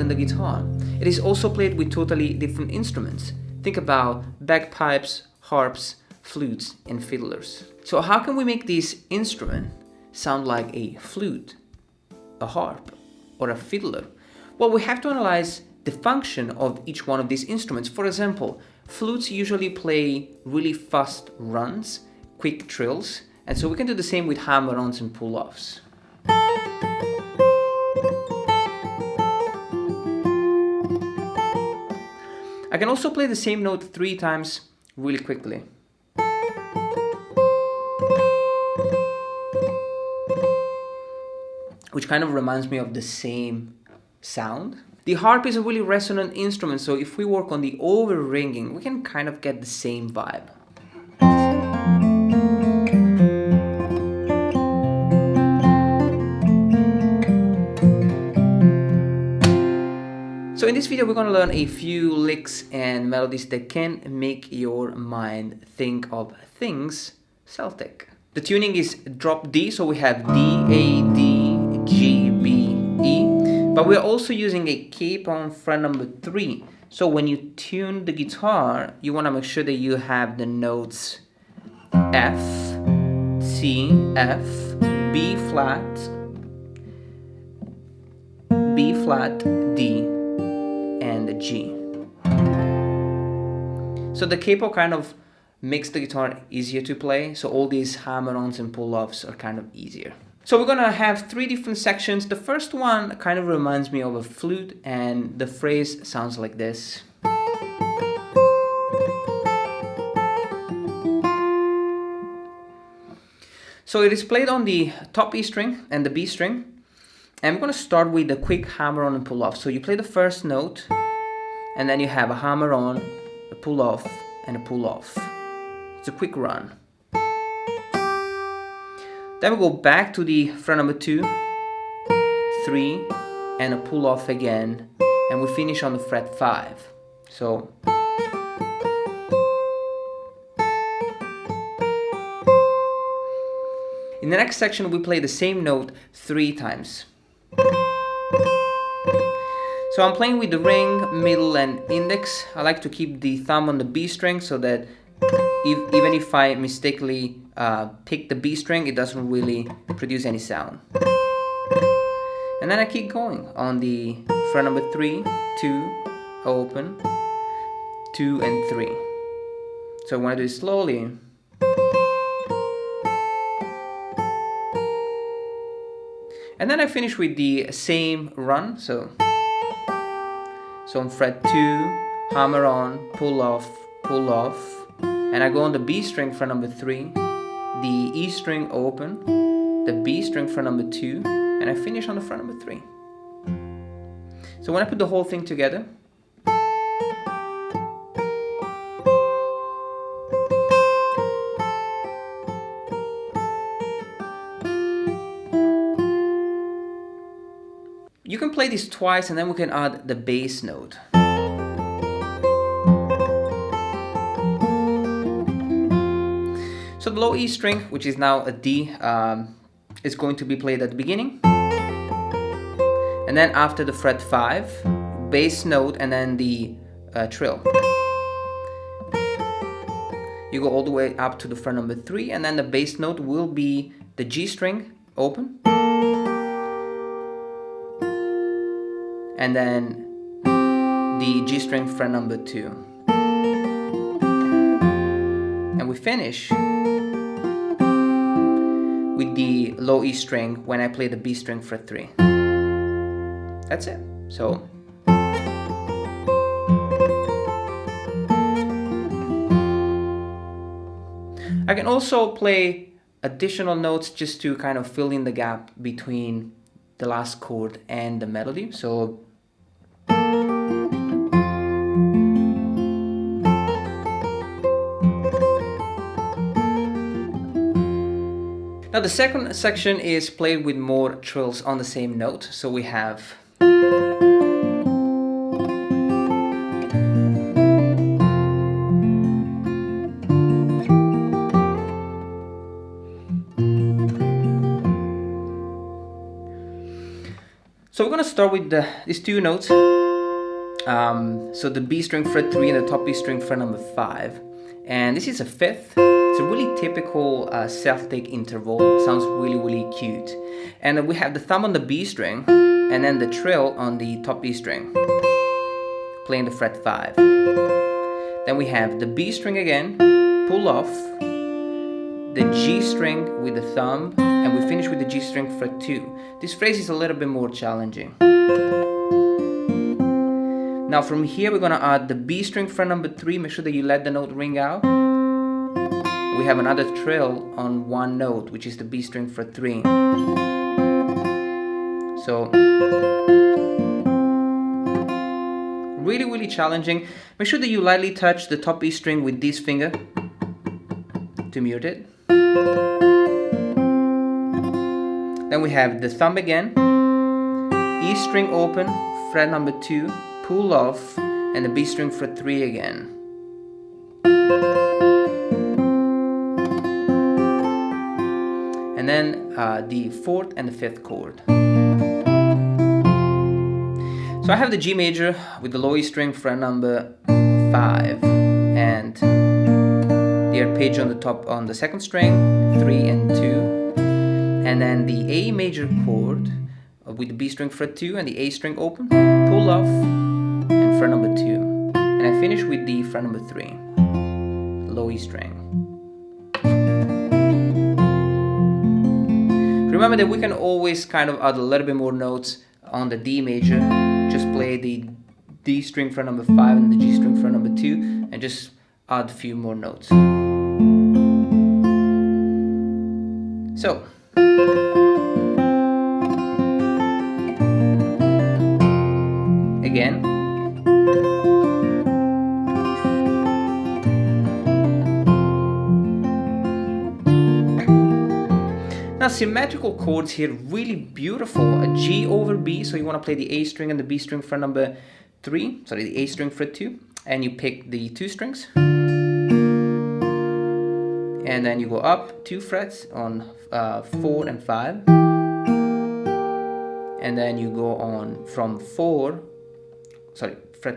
than the guitar. It is also played with totally different instruments. Think about bagpipes, harps, flutes, and fiddlers. So how can we make this instrument sound like a flute, a harp, or a fiddler? Well, we have to analyze the function of each one of these instruments. For example, flutes usually play really fast runs, quick trills, and so we can do the same with hammer-ons and pull-offs. I can also play the same note 3 times really quickly. Which kind of reminds me of the same sound. The harp is a really resonant instrument, so if we work on the over-ringing, we can kind of get the same vibe. So in this video, we're going to learn a few licks and melodies that can make your mind think of things Celtic. The tuning is drop D, so we have D, A, D, G, B, E. But we're also using a capo on fret number 3. So when you tune the guitar, you want to make sure that you have the notes F, C, F, B flat, D, and G. So the capo kind of makes the guitar easier to play, so all these hammer-ons and pull-offs are kind of easier. So we're gonna have 3 different sections. The first one kind of reminds me of a flute, and the phrase sounds like this. So it is played on the top E string and the B string. And I'm going to start with a quick hammer-on and pull-off. So you play the first note, and then you have a hammer-on, a pull-off, and a pull-off. It's a quick run. Then we go back to the fret number 2, 3, and a pull-off again, and we finish on the fret 5. So in the next section, we play the same note 3 times. So I'm playing with the ring, middle, and index. I like to keep the thumb on the B string so that even if I mistakenly pick the B string, it doesn't really produce any sound. And then I keep going on the fret number 3, 2, open, 2, and 3. So I want to do it slowly. And then I finish with the same run, so on fret 2, hammer on, pull off, and I go on the B string fret number 3, the E string open, the B string fret number 2, and I finish on the fret number 3. So when I put the whole thing together, you can play this twice, and then we can add the bass note. So the low E string, which is now a D, is going to be played at the beginning. And then after the fret 5, bass note, and then the trill. You go all the way up to the fret number 3, and then the bass note will be the G string open. And then the G string fret number 2. And we finish with the low E string when I play the B string fret 3. That's it. So I can also play additional notes just to kind of fill in the gap between the last chord and the melody. So now the second section is played with more trills on the same note. So we have So we're gonna start with these two notes. So the B string fret 3 and the top B string fret number 5. And this is a fifth. It's a really typical Celtic interval. It sounds really, really cute. And then we have the thumb on the B string and then the trill on the top B string, playing the fret 5. Then we have the B string again, pull off, the G string with the thumb, and we finish with the G string fret 2. This phrase is a little bit more challenging. Now from here we're going to add the B string fret number 3, make sure that you let the note ring out. We have another trill on one note, which is the B string fret 3. So really, really challenging. Make sure that you lightly touch the top B string with this finger to mute it. Then we have the thumb again, E string open, fret number 2, pull off, and the B string fret 3 again. And then the 4th and the 5th chord. So I have the G major with the low E string fret number 5 and the arpeggio on the top on the 2nd string, 3 and 2. And then the A major chord with the B string fret 2 and the A string open, pull off, and fret number 2. And I finish with the fret number 3, low E string. Remember that we can always kind of add a little bit more notes on the D major. Just play the D string fret number 5 and the G string fret number 2 and just add a few more notes. So again, now symmetrical chords here, really beautiful. A G over B, so you want to play the A string and the B string fret number 3, sorry, the A string fret 2, and you pick the 2 strings. And then you go up 2 frets on 4 and 5. And then you go on from fret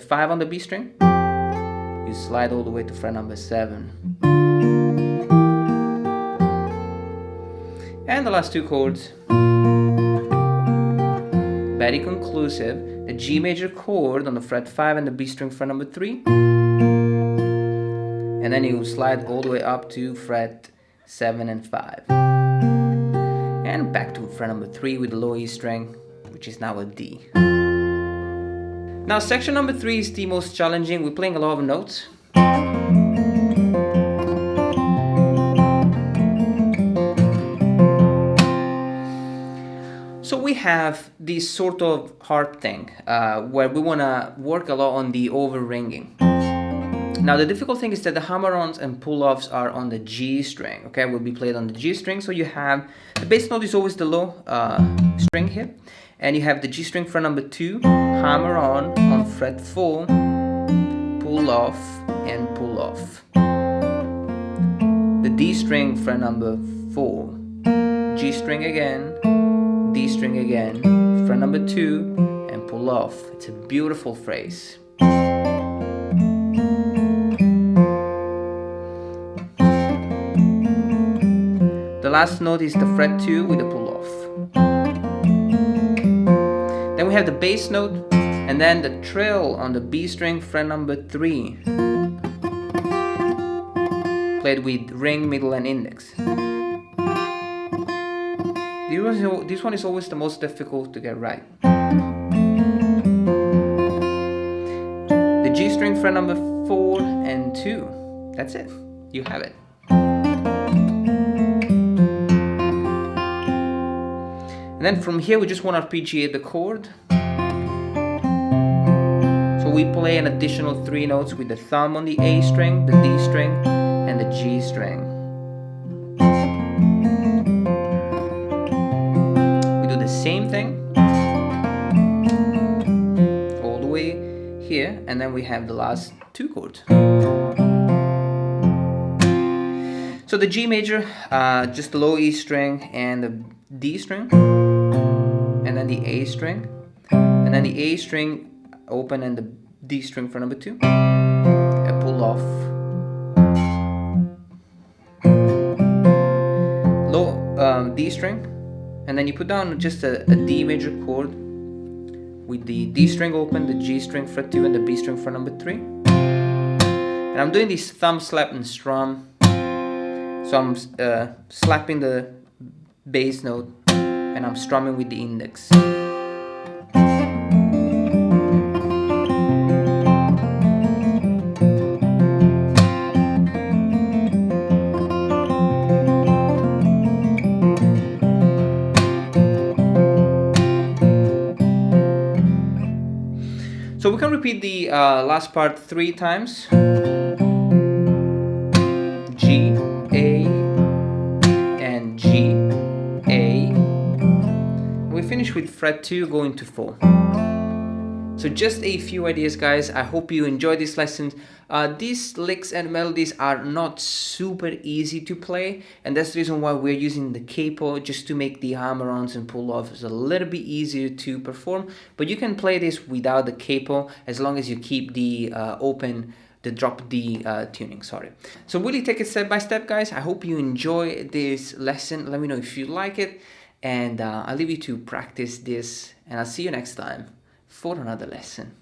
5 on the B string. You slide all the way to fret number 7. And the last 2 chords, very conclusive. The G major chord on the fret 5 and the B string fret number 3. And then you slide all the way up to fret 7 and 5. And back to fret number 3 with the low E string, which is now a D. Now section number 3 is the most challenging. We're playing a lot of notes. So we have this sort of harp thing where we want to work a lot on the over-ringing. Now the difficult thing is that the hammer-ons and pull-offs are on the G string, okay, will be played on the G string. So you have, the bass note is always the low string here, and you have the G string fret number 2, hammer-on fret 4, pull-off, and pull-off. The D string fret number 4, G string again, D string again, fret number 2, and pull-off. It's a beautiful phrase. The last note is the fret 2 with the pull-off. Then we have the bass note, and then the trill on the B string fret number 3, played with ring, middle, and index. This one is always the most difficult to get right. The G string fret number 4 and 2. That's it. You have it. And then from here we just want to arpeggiate the chord. So we play an additional 3 notes with the thumb on the A string, the D string, and the G string. We do the same thing all the way here, and then we have the last 2 chords. So the G major, just the low E string and the D string, and then the A string, and then the A string open and the D string for number 2. A pull off. Low D string, and then you put down just a D major chord with the D string open, the G string fret 2, and the B string for number 3. And I'm doing this thumb slap and strum. So I'm slapping the bass note and I'm strumming with the index. So we can repeat the last part 3 times. G, A, and G, A. We finish with fret 2 going to 4. So just a few ideas, guys. I hope you enjoyed this lesson. These licks and melodies are not super easy to play, and that's the reason why we're using the capo, just to make the hammer-ons and pull-offs a little bit easier to perform. But you can play this without the capo as long as you keep the drop D tuning, sorry. So really take it step by step, guys. I hope you enjoy this lesson. Let me know if you like it, and I'll leave you to practice this, and I'll see you next time for another lesson.